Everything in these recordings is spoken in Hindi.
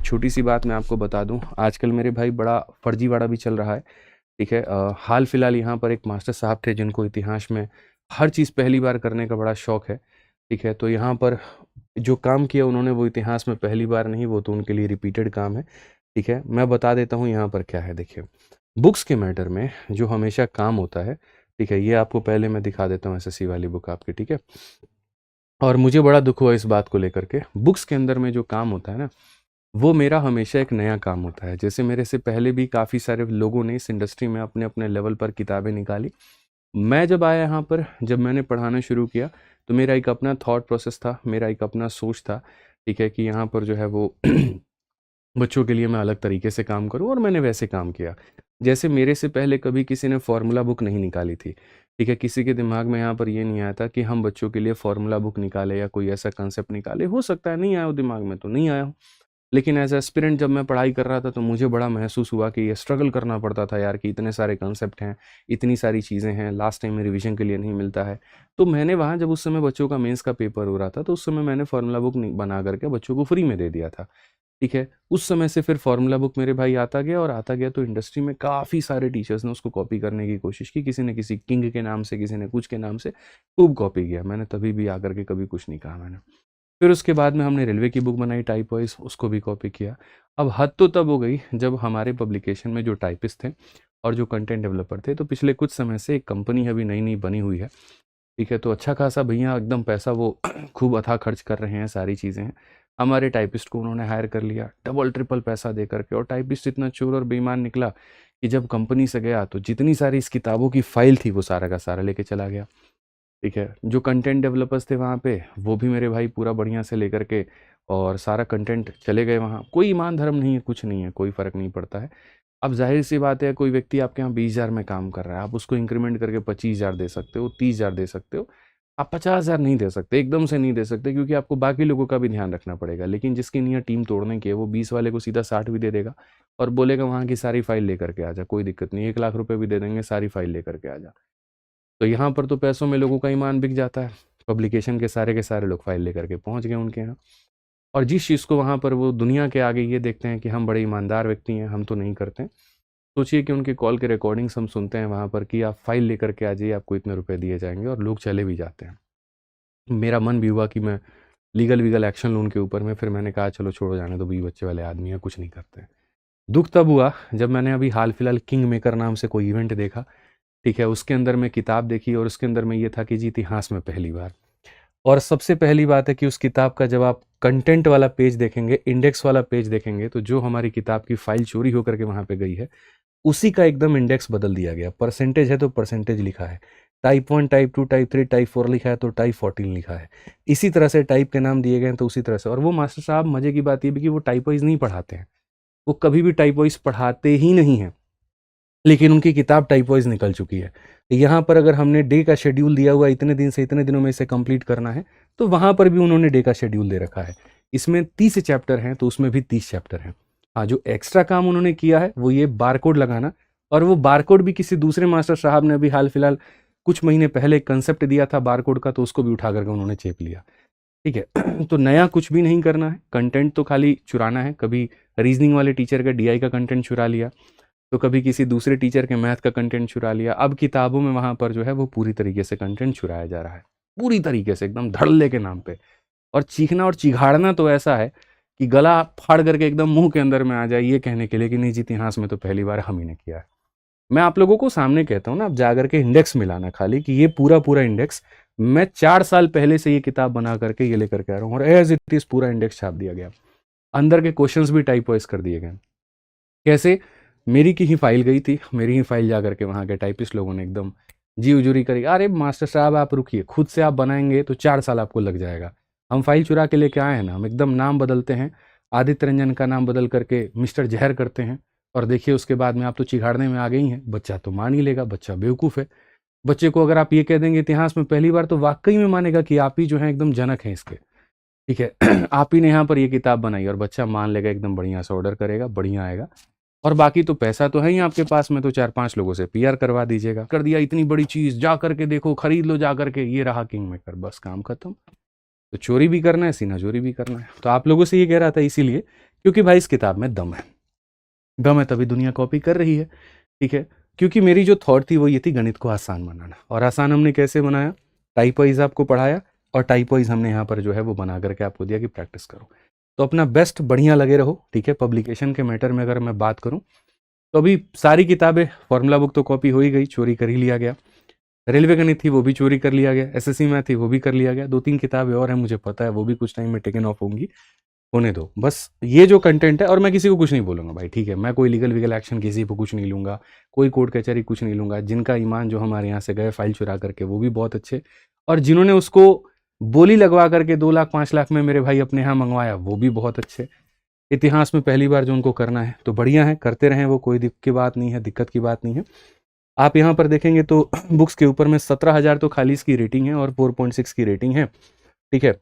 छोटी सी बात मैं आपको बता दूं, आजकल मेरे भाई बड़ा फर्जीवाड़ा भी चल रहा है। ठीक है, हाल फिलहाल यहाँ पर एक मास्टर साहब थे जिनको इतिहास में हर चीज़ पहली बार करने का बड़ा शौक है। ठीक है, तो यहाँ पर जो काम किया उन्होंने वो इतिहास में पहली बार नहीं, वो तो उनके लिए रिपीटेड काम है। ठीक है, मैं बता देता हूँ यहाँ पर क्या है। देखिए, बुक्स के मैटर में जो हमेशा काम होता है, ठीक है, ये आपको पहले मैं दिखा देता हूँ एसएससी वाली बुक आपकी। ठीक है, और मुझे बड़ा दुख हुआ इस बात को लेकर के। बुक्स के अंदर में जो काम होता है ना, वो मेरा हमेशा एक नया काम होता है। जैसे मेरे से पहले भी काफ़ी सारे लोगों ने इस इंडस्ट्री में अपने अपने लेवल पर किताबें निकाली। मैं जब आया यहाँ पर, जब मैंने पढ़ाना शुरू किया, तो मेरा एक अपना थॉट प्रोसेस था, मेरा एक अपना सोच था। ठीक है, कि यहाँ पर जो है वो बच्चों के लिए मैं अलग तरीके से काम करूँ, और मैंने वैसे काम किया। जैसे मेरे से पहले कभी किसी ने फार्मूला बुक नहीं निकाली थी। ठीक है, किसी के दिमाग में यहाँ पर ये नहीं आया था कि हम बच्चों के लिए फार्मूला बुक निकालें या कोई ऐसा कंसेप्ट निकाले। हो सकता है नहीं आया हो दिमाग में, तो नहीं आया हो। लेकिन एज़ एस्पिरेंट जब मैं पढ़ाई कर रहा था, तो मुझे बड़ा महसूस हुआ कि ये स्ट्रगल करना पड़ता था यार, कि इतने सारे कंसेप्ट हैं, इतनी सारी चीज़ें हैं, लास्ट टाइम में रिवीजन के लिए नहीं मिलता है। तो मैंने वहाँ, जब उस समय बच्चों का मेंस का पेपर हो रहा था, तो उस समय मैंने फार्मूला बुक बना करके बच्चों को फ्री में दे दिया था। ठीक है, उस समय से फिर फार्मूला बुक मेरे भाई आता गया और आता गया, तो इंडस्ट्री में काफ़ी सारे टीचर्स ने उसको कॉपी करने की कोशिश की। किसी ने किसी किंग के नाम से, किसी ने कुछ के नाम से खूब कॉपी किया। मैंने तभी भी आकर के कभी कुछ नहीं कहा मैंने। फिर उसके बाद में हमने रेलवे की बुक बनाई टाइप वाइज, उसको भी कॉपी किया। अब हद तो तब हो गई जब हमारे पब्लिकेशन में जो टाइपिस्ट थे और जो कंटेंट डेवलपर थे, तो पिछले कुछ समय से एक कंपनी अभी नई नई बनी हुई है। ठीक है, तो अच्छा खासा भैया एकदम पैसा वो खूब अथाह खर्च कर रहे हैं, सारी चीज़ें हैं। हमारे टाइपिस्ट को उन्होंने हायर कर लिया डबल ट्रिपल पैसा दे करके, और टाइपिस्ट इतना चोर और बेईमान निकला कि जब कंपनी से गया तो जितनी सारी इस किताबों की फाइल थी वो सारा का सारा लेके चला गया। ठीक है, जो कंटेंट डेवलपर्स थे वहाँ पे, वो भी मेरे भाई पूरा बढ़िया से लेकर के और सारा कंटेंट चले गए वहाँ। कोई ईमान धर्म नहीं है, कुछ नहीं है, कोई फ़र्क नहीं पड़ता है। अब ज़ाहिर सी बात है, कोई व्यक्ति आपके यहाँ 20,000 में काम कर रहा है, आप उसको इंक्रीमेंट करके 25,000 दे सकते हो, 30,000 दे सकते हो। आप 50,000 नहीं दे सकते, एकदम से नहीं दे सकते, क्योंकि आपको बाकी लोगों का भी ध्यान रखना पड़ेगा। लेकिन जिसकी नीयत टीम तोड़ने की है, वो 20 वाले को सीधा 60 भी दे देगा और बोलेगा वहाँ की सारी फाइल लेकर के आ जा, कोई दिक्कत नहीं, 1 लाख रुपए भी दे देंगे, सारी फाइल लेकर के आ जा। तो यहाँ पर तो पैसों में लोगों का ईमान बिक जाता है। पब्लिकेशन के सारे लोग फाइल लेकर के पहुँच गए उनके यहाँ, और जिस चीज़ को वहाँ पर वो दुनिया के आगे ये देखते हैं कि हम बड़े ईमानदार व्यक्ति हैं, हम तो नहीं करते हैं। सोचिए कि उनके कॉल के रिकॉर्डिंग्स हम सुनते हैं वहाँ पर कि आप फाइल लेकर के आ जाइए, आपको इतने रुपए दिए जाएंगे, और लोग चले भी जाते हैं। मेरा मन भी हुआ कि मैं लीगल वीगल एक्शन लूँ उनके ऊपर में, फिर मैंने कहा चलो छोड़ो, जाने दो, 20 बच्चे वाले आदमी हैं, कुछ नहीं करते। दुख तब हुआ जब मैंने अभी हाल फिलहाल किंग मेकर नाम से कोई इवेंट देखा। ठीक है, उसके अंदर मैं किताब देखी, और उसके अंदर में ये था कि जी इतिहास में पहली बार। और सबसे पहली बात है कि उस किताब का जब आप कंटेंट वाला पेज देखेंगे, इंडेक्स वाला पेज देखेंगे, तो जो हमारी किताब की फाइल चोरी होकर के वहाँ पे गई है, उसी का एकदम इंडेक्स बदल दिया गया। परसेंटेज है तो परसेंटेज लिखा है, टाइप 1, टाइप 2, टाइप 3, टाइप 4 लिखा है तो टाइप 14 लिखा है। इसी तरह से टाइप के नाम दिए गए हैं, तो उसी तरह से। और वो मास्टर साहब, मजे की बात ये भी कि वो टाइप वाइज नहीं पढ़ाते हैं, वो कभी भी टाइप वाइज पढ़ाते ही नहीं हैं, लेकिन उनकी किताब टाइप वाइज निकल चुकी है। यहाँ पर अगर हमने डे का शेड्यूल दिया हुआ, इतने दिन से इतने दिनों में इसे कंप्लीट करना है, तो वहाँ पर भी उन्होंने डे का शेड्यूल दे रखा है। इसमें 30 चैप्टर हैं, तो उसमें भी 30 चैप्टर हैं। हाँ, जो एक्स्ट्रा काम उन्होंने किया है वो ये बारकोड लगाना, और वो बारकोड भी किसी दूसरे मास्टर साहब ने अभी हाल फिलहाल कुछ महीने पहले कंसेप्ट दिया था बारकोड का, तो उसको भी उठा करके उन्होंने चेप लिया। ठीक है, तो नया कुछ भी नहीं करना है, कंटेंट तो खाली चुराना है। कभी रीजनिंग वाले टीचर का डीआई का कंटेंट चुरा लिया, तो कभी किसी दूसरे टीचर के मैथ का कंटेंट चुरा लिया। अब किताबों में वहाँ पर जो है वो पूरी तरीके से कंटेंट चुराया जा रहा है, पूरी तरीके से एकदम धड़ल्ले के नाम पे। और चीखना और चिघाड़ना तो ऐसा है कि गला फाड़ करके एकदम मुंह के अंदर में आ जाए, ये कहने के लिए कि नहीं जी इतिहास में तो पहली बार हम ही ने किया है। मैं आप लोगों को सामने कहता हूँ ना, आप जाकर के इंडेक्स मिलाना खाली, कि ये पूरा पूरा इंडेक्स मैं 4 साल पहले से ये किताब बना करके ये लेकर के आ रहा हूँ, और एज इट इज पूरा इंडेक्स छाप दिया गया। अंदर के क्वेश्चंस भी टाइप वाइज कर दिए गए। कैसे? मेरी की ही फाइल गई थी, मेरी ही फाइल जा करके वहाँ के टाइपिस्ट लोगों ने एकदम जी उजूरी करी, अरे मास्टर साहब आप रुकिए, खुद से आप बनाएंगे तो 4 साल आपको लग जाएगा। हम फाइल चुरा के लेके आए हैं ना, हम एकदम नाम बदलते हैं, आदित्य रंजन का नाम बदल करके मिस्टर जहर करते हैं, और देखिए उसके बाद में आप तो चिघाड़ने में आ गई हैं। बच्चा तो मान ही लेगा, बच्चा बेवकूफ़ है। बच्चे को अगर आप ये कह देंगे इतिहास में पहली बार, तो वाकई में मानेगा कि आप ही जो है एकदम जनक हैं इसके। ठीक है, आप ही ने यहाँ पर ये किताब बनाई, और बच्चा मान लेगा, एकदम बढ़िया से ऑर्डर करेगा, बढ़िया आएगा। और बाकी तो पैसा तो है ही आपके पास में, तो 4-5 लोगों से पीआर करवा दीजिएगा, कर दिया इतनी बड़ी चीज़, जा करके देखो, खरीद लो जा करके, ये रहा किंग मेकर, बस काम खत्म। तो चोरी भी करना है, सीना चोरी भी करना है। तो आप लोगों से ये कह रहा था इसीलिए क्योंकि भाई इस किताब में दम है तभी दुनिया कॉपी कर रही है, ठीक है। क्योंकि मेरी जो थॉट थी वो ये थी गणित को आसान बनाना, और आसान हमने कैसे बनाया, टाइप वाइज आपको पढ़ाया और टाइप वाइज हमने यहाँ पर जो है वो बना करके आपको दिया कि प्रैक्टिस करो। तो अपना बेस्ट बढ़िया लगे रहो, ठीक है। पब्लिकेशन के मैटर में अगर मैं बात करूँ तो अभी सारी किताबें, फॉर्मूला बुक तो कॉपी हो ही गई, चोरी कर ही लिया गया। रेलवे गणित थी वो भी चोरी कर लिया गया, एसएससी मैथ थी वो भी कर लिया गया, 2-3 किताबें और हैं मुझे पता है, वो भी कुछ टाइम में टेकन ऑफ होंगी, होने दो। बस ये जो कंटेंट है, और मैं किसी को कुछ नहीं बोलूंगा भाई, ठीक है। मैं कोई लीगल वीगल एक्शन किसी पर कुछ नहीं लूंगा, कोई कोर्ट कचहरी कुछ नहीं लूंगा। जिनका ईमान जो हमारे यहाँ से गए फाइल चुरा करके वो भी बहुत अच्छे, और जिन्होंने उसको बोली लगवा करके 2 लाख 5 लाख में मेरे भाई अपने यहाँ मंगवाया वो भी बहुत अच्छे। इतिहास में पहली बार जो उनको करना है तो बढ़िया है, करते रहें, वो कोई दिक्कत की बात नहीं है, दिक्कत की बात नहीं है। आप यहाँ पर देखेंगे तो बुक्स के ऊपर में 17,000 तो खाली इसकी रेटिंग है और 4.6 की रेटिंग है, ठीक है।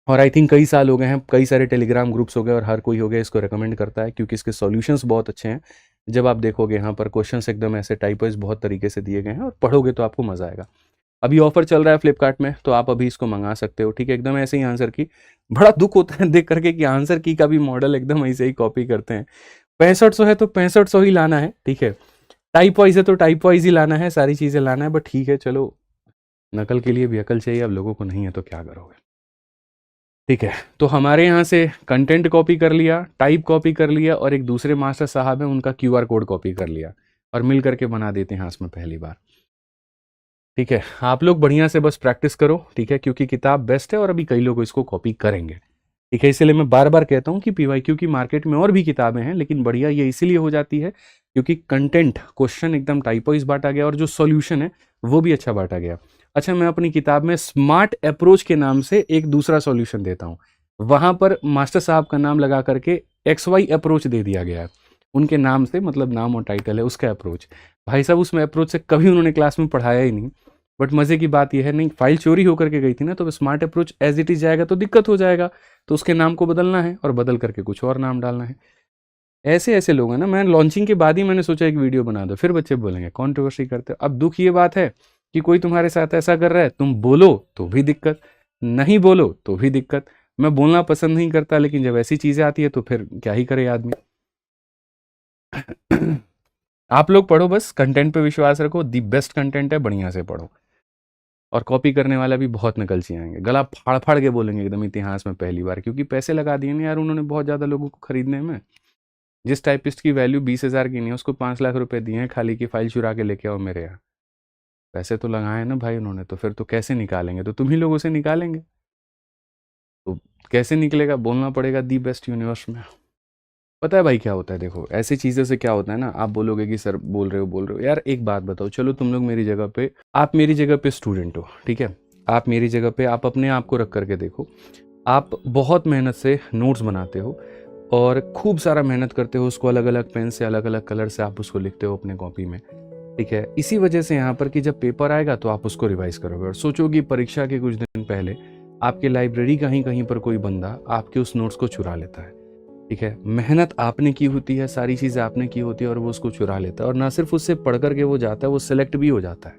और आई थिंक कई साल हो गए हैं, कई सारे टेलीग्राम ग्रुप्स हो गए और हर कोई हो गया इसको रेकमेंड करता है, क्योंकि इसके सॉल्यूशंस बहुत अच्छे हैं। जब आप देखोगे यहाँ पर क्वेश्चंस एकदम ऐसे टाइप वाइज बहुत तरीके से दिए गए हैं, और पढ़ोगे तो आपको मजा आएगा। अभी ऑफर चल रहा है फ्लिपकार्ट में, तो आप अभी इसको मंगा सकते हो, ठीक है। एकदम ऐसे ही आंसर की, बड़ा दुख होता है देख करके कि आंसर की का भी मॉडल एकदम ऐसे ही कॉपी करते हैं। 6500 है तो 6500 ही लाना है, ठीक है। टाइप वाइज है तो टाइप वाइज ही लाना है, सारी चीज़ें लाना है, बट ठीक है चलो, नकल के लिए भी अकल चाहिए, अब लोगों को नहीं है तो क्या करोगे, ठीक है। तो हमारे यहाँ से कंटेंट कॉपी कर लिया, टाइप कॉपी कर लिया, और एक दूसरे मास्टर साहब हैं उनका QR कोड कॉपी कर लिया, और मिल करके बना देते हैं इसमें पहली बार, ठीक है। आप लोग बढ़िया से बस प्रैक्टिस करो, ठीक है, क्योंकि किताब बेस्ट है और अभी कई लोग इसको कॉपी करेंगे, ठीक है। इसलिए मैं बार बार कहता हूँ कि PYQ की मार्केट में और भी किताबें हैं, लेकिन बढ़िया ये इसीलिए हो जाती है क्योंकि कंटेंट क्वेश्चन एकदम टाइप वाइज बांटा गया, और जो सॉल्यूशन है वो भी अच्छा बांटा गया। अच्छा, मैं अपनी किताब में स्मार्ट अप्रोच के नाम से एक दूसरा सॉल्यूशन देता हूँ, वहां पर मास्टर साहब का नाम लगा करके XY अप्रोच दे दिया गया है, उनके नाम से, मतलब नाम और टाइटल है उसका अप्रोच। भाई साहब उसमें अप्रोच से कभी उन्होंने क्लास में पढ़ाया ही नहीं, बट मजे की बात यह है, नहीं फाइल चोरी होकर के गई थी ना, तो smart approach as it is जाएगा तो दिक्कत हो जाएगा, तो उसके नाम को बदलना है और बदल करके कुछ और नाम डालना है। ऐसे ऐसे लोग हैं ना, मैं लॉन्चिंग के बाद ही मैंने सोचा एक वीडियो बना दो, फिर बच्चे बोलेंगे कंट्रोवर्सी करते हो। अब दुख ये बात है कि कोई तुम्हारे साथ ऐसा कर रहा है, तुम बोलो तो भी दिक्कत, नहीं बोलो तो भी दिक्कत। मैं बोलना पसंद नहीं करता, लेकिन जब ऐसी चीजें आती है तो फिर क्या ही करे आदमी। आप लोग पढ़ो, बस कंटेंट पे विश्वास रखो, दी बेस्ट कंटेंट है, बढ़िया से पढ़ो। और कॉपी करने वाला भी बहुत नकलची आएंगे, गला फाड़ फाड़ के बोलेंगे एकदम इतिहास में पहली बार, क्योंकि पैसे लगा दिए ना यार उन्होंने बहुत ज़्यादा लोगों को खरीदने में। जिस टाइपिस्ट की वैल्यू 20,000 की नहीं है, उसको 5 लाख रुपए दिए हैं खाली की फाइल चुरा के लेके आओ मेरे यहाँ। पैसे तो लगाए ना भाई उन्होंने, तो फिर तो कैसे निकालेंगे, तो तुम ही लोगों से निकालेंगे, तो कैसे निकलेगा, बोलना पड़ेगा दी बेस्ट यूनिवर्स में। पता है भाई क्या होता है, देखो ऐसी चीज़ों से क्या होता है ना, आप बोलोगे कि सर बोल रहे हो यार, एक बात बताओ, चलो तुम लोग मेरी जगह पे, आप मेरी जगह पे स्टूडेंट हो, ठीक है, आप मेरी जगह पे, आप अपने आप को रख करके देखो, आप बहुत मेहनत से नोट्स बनाते हो और खूब सारा मेहनत करते हो, उसको अलग अलग पेन से, अलग अलग कलर से आप उसको लिखते हो अपने कॉपी में, ठीक है। इसी वजह से यहाँ पर कि जब पेपर आएगा तो आप उसको रिवाइज करोगे, और सोचोगे परीक्षा के कुछ दिन पहले आपके लाइब्रेरी कहीं कहीं पर कोई बंदा आपके उस नोट्स को चुरा लेता है, ठीक है। मेहनत आपने की होती है, सारी चीज़ें आपने की होती है, और वो उसको चुरा लेता है, और ना सिर्फ उससे पढ़ करके वो जाता है, वो सिलेक्ट भी हो जाता है,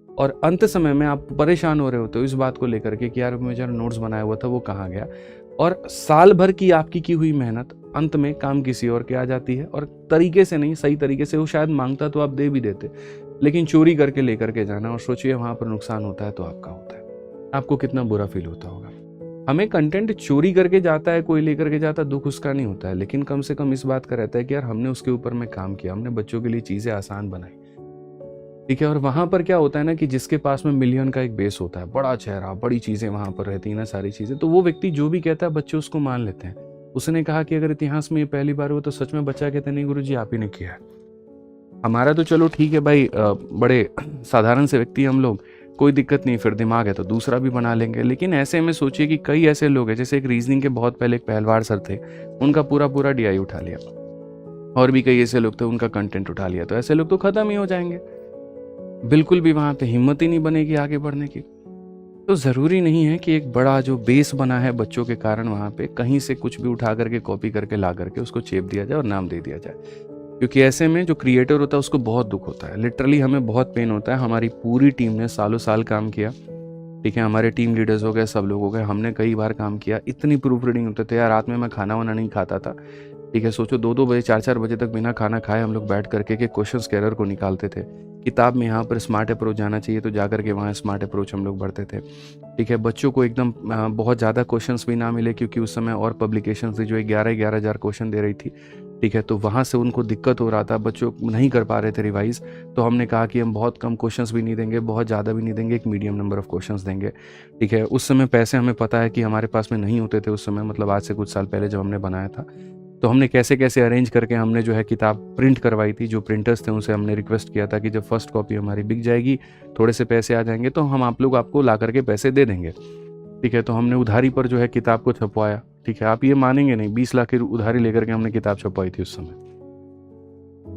और अंत समय में आप परेशान हो रहे होते हो इस बात को लेकर के कि यार मैं जो नोट्स बनाया हुआ था वो कहाँ गया, और साल भर की आपकी की हुई मेहनत अंत में काम किसी और के आ जाती है, और तरीके से नहीं, सही तरीके से, वो शायद मांगता तो आप दे भी देते, लेकिन चोरी करके लेकर के जाना, और सोचिए वहाँ पर नुकसान होता है तो आपका होता है, आपको कितना बुरा फील होता होगा। हमें कंटेंट चोरी करके जाता है कोई, लेकर के जाता है, दुख उसका नहीं होता है, लेकिन कम से कम इस बात का रहता है कि यार हमने उसके ऊपर में काम किया, हमने बच्चों के लिए चीज़ें आसान बनाई, ठीक है। और वहाँ पर क्या होता है ना कि जिसके पास में मिलियन का एक बेस होता है, बड़ा चेहरा, बड़ी चीज़ें वहाँ पर रहती है ना, सारी चीज़ें, तो वो व्यक्ति जो भी कहता है बच्चे उसको मान लेते हैं। उसने कहा कि अगर इतिहास में ये पहली बार हुआ, तो सच में बच्चा कहते नहीं गुरुजी आप ही ने किया है। हमारा तो चलो ठीक है भाई, बड़े साधारण से व्यक्ति हम लोग, कोई दिक्कत नहीं, फिर दिमाग है तो दूसरा भी बना लेंगे, लेकिन ऐसे में सोचिए कि कई ऐसे लोग हैं, जैसे एक रीजनिंग के बहुत पहले एक पहलवार सर थे, उनका पूरा पूरा DI उठा लिया, और भी कई ऐसे लोग थे उनका कंटेंट उठा लिया, तो ऐसे लोग तो खत्म ही हो जाएंगे, बिल्कुल भी वहाँ पे हिम्मत ही नहीं बनेगी आगे बढ़ने की। तो ज़रूरी नहीं है कि एक बड़ा जो बेस बना है बच्चों के कारण, वहाँ पे कहीं से कुछ भी उठा करके कॉपी करके ला करके उसको चेप दिया जाए और नाम दे दिया जाए, क्योंकि ऐसे में जो क्रिएटर होता है उसको बहुत दुख होता है, लिटरली हमें बहुत पेन होता है। हमारी पूरी टीम ने सालों साल काम किया, ठीक है, हमारे टीम लीडर्स हो गए, सब लोग हो गए, हमने कई बार काम किया, इतनी प्रूफ रीडिंग होते थे यार, रात में मैं खाना वाना नहीं खाता था। ठीक है, सोचो 2-2 बजे 4-4 बजे तक बिना खाना खाए हम लोग बैठ करके के क्वेश्चंस के एरर को निकालते थे। किताब में यहाँ पर स्मार्ट अप्रोच जाना चाहिए तो जा करके वहाँ स्मार्ट अप्रोच हम लोग बढ़ते थे। ठीक है, बच्चों को एकदम बहुत ज़्यादा क्वेश्चंस भी ना मिले, क्योंकि उस समय और पब्लिकेशंस थी जो 11-11 हज़ार क्वेश्चन दे रही थी। ठीक है, तो वहाँ से उनको दिक्कत हो रहा था, बच्चों नहीं कर पा रहे थे रिवाइज़। तो हमने कहा कि हम बहुत कम क्वेश्चंस भी नहीं देंगे, बहुत ज़्यादा भी नहीं देंगे, एक मीडियम नंबर ऑफ़ क्वेश्चंस देंगे। ठीक है, उस समय पैसे हमें पता है कि हमारे पास में नहीं होते थे उस समय, मतलब आज से कुछ साल पहले जब हमने बनाया था। तो हमने कैसे-कैसे अरेंज करके हमने जो है किताब प्रिंट करवाई थी, जो प्रिंटर्स थे उनसे हमने रिक्वेस्ट किया था कि जब फर्स्ट कॉपी हमारी बिक जाएगी, थोड़े से पैसे आ जाएँगे तो हम आप लोग आपको ला करके पैसे दे देंगे। ठीक है, तो हमने उधारी पर जो है किताब को छपवाया। ठीक है, आप ये मानेंगे नहीं, 20 लाख की उधारी लेकर के हमने किताब छपवाई थी उस समय।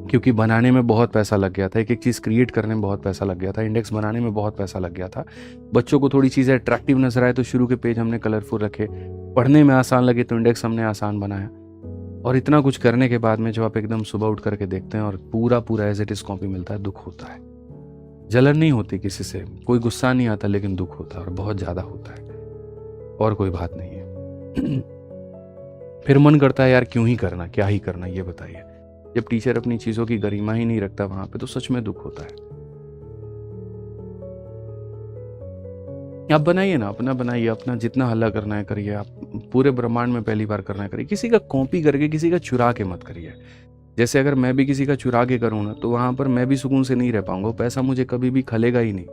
क्योंकि बनाने में बहुत पैसा लग गया था, एक-एक चीज़ क्रिएट करने में बहुत पैसा लग गया था, इंडेक्स बनाने में बहुत पैसा लग गया था। बच्चों को थोड़ी चीज़ें अट्रैक्टिव नज़र आए तो शुरू के पेज हमने कलरफुल रखे, पढ़ने में आसान लगे तो इंडेक्स हमने आसान बनाया। और इतना कुछ करने के बाद में जब आप एकदम सुबह उठ करके देखते हैं और पूरा एज इट इज़ कॉपी मिलता है, दुःख होता है। जलन नहीं होती किसी से, कोई गुस्सा नहीं आता, लेकिन दुःख होता है और बहुत ज़्यादा होता है, और कोई बात नहीं है। फिर मन करता है यार क्यों ही करना, क्या ही करना, ये बताइए। जब टीचर अपनी चीज़ों की गरिमा ही नहीं रखता वहाँ पे तो सच में दुःख होता है। आप बनाइए ना, अपना बनाइए, अपना जितना हल्ला करना है करिए, आप पूरे ब्रह्मांड में पहली बार करना है करिए, किसी का कॉपी करके किसी का चुरा के मत करिए। जैसे अगर मैं भी किसी का चुरा के करूँ ना तो वहाँ पर मैं भी सुकून से नहीं रह पाऊंगा, पैसा मुझे कभी भी खलेगा ही नहीं,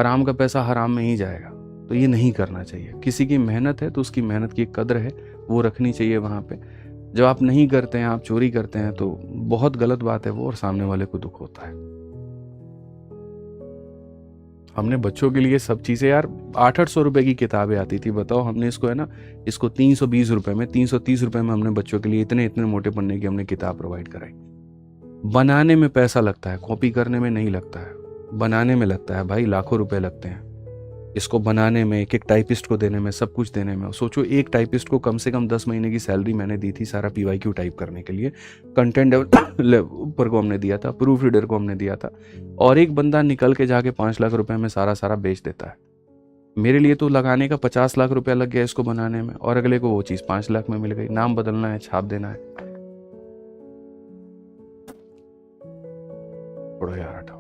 हराम का पैसा हराम में ही जाएगा। तो ये नहीं करना चाहिए, किसी की मेहनत है तो उसकी मेहनत की कद्र है, वो रखनी चाहिए वहाँ पे। जब आप नहीं करते हैं, आप चोरी करते हैं तो बहुत गलत बात है वो, और सामने वाले को दुख होता है। हमने बच्चों के लिए सब चीज़ें यार 800-800 रुपए की किताबें आती थी, बताओ हमने इसको है ना, इसको 320 रुपए में, 330 रुपए में हमने बच्चों के लिए इतने इतने मोटे पन्ने की हमने किताब प्रोवाइड कराई। बनाने में पैसा लगता है, कॉपी करने में नहीं लगता है, बनाने में लगता है भाई, लाखों रुपए लगते हैं इसको बनाने में, एक एक टाइपिस्ट को देने में, सब कुछ देने में। सोचो एक टाइपिस्ट को कम से कम 10 महीने की सैलरी मैंने दी थी सारा PYQ टाइप करने के लिए, कंटेंट ऊपर को हमने दिया था, प्रूफ रीडर को हमने दिया था, और एक बंदा निकल के जाके 5 लाख रुपए में सारा बेच देता है। मेरे लिए तो लगाने का 50 लाख रुपया लग गया इसको बनाने में, और अगले को वो चीज़ 5 लाख में मिल गई। नाम बदलना है, छाप देना है, छोड़ो यार, हटाओ।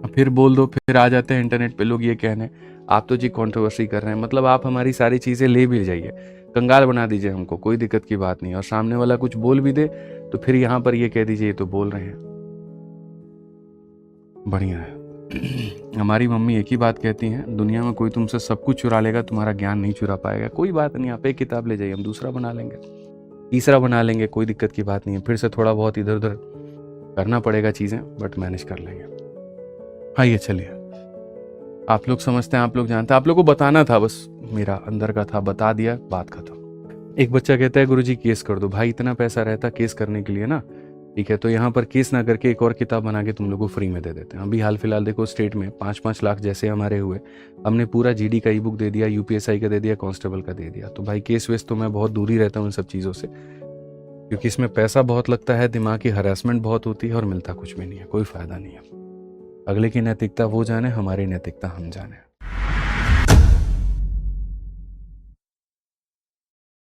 फिर बोल दो, फिर आ जाते हैं इंटरनेट पे लोग ये कहने, आप तो जी कंट्रोवर्सी कर रहे हैं, मतलब आप हमारी सारी चीज़ें ले भी जाइए, कंगाल बना दीजिए हमको, कोई दिक्कत की बात नहीं। और सामने वाला कुछ बोल भी दे तो फिर यहाँ पर ये कह दीजिए ये तो बोल रहे हैं, बढ़िया है। हमारी मम्मी एक ही बात कहती हैं, दुनिया में कोई तुमसे सब कुछ चुरा लेगा, तुम्हारा ज्ञान नहीं चुरा पाएगा। कोई बात नहीं, आप एक किताब ले जाइए, हम दूसरा बना लेंगे, तीसरा बना लेंगे, कोई दिक्कत की बात नहीं है। फिर से थोड़ा बहुत इधर उधर करना पड़ेगा चीज़ें, बट मैनेज कर लेंगे। आइए चलिए, आप लोग समझते हैं, आप लोग जानते हैं, आप लोग को बताना था, बस मेरा अंदर का था, बता दिया, बात खत्म। एक बच्चा कहता है गुरुजी केस कर दो। भाई इतना पैसा रहता केस करने के लिए ना, ठीक है, तो यहाँ पर केस ना करके एक और किताब बना के तुम लोग को फ्री में दे देते हैं। अभी हाल फिलहाल देखो स्टेट में 5-5 लाख जैसे हमारे हुए, हमने पूरा GD का ई-बुक दे दिया, UPSI का दे दिया, कांस्टेबल का दे दिया। तो भाई केस वेस तो मैं बहुत दूर ही रहता हूँ इन सब चीज़ों से, क्योंकि इसमें पैसा बहुत लगता है, दिमाग की हरासमेंट बहुत होती है और मिलता कुछ भी नहीं है, कोई फ़ायदा नहीं है। अगले की नैतिकता वो जाने, हमारी नैतिकता हम जाने।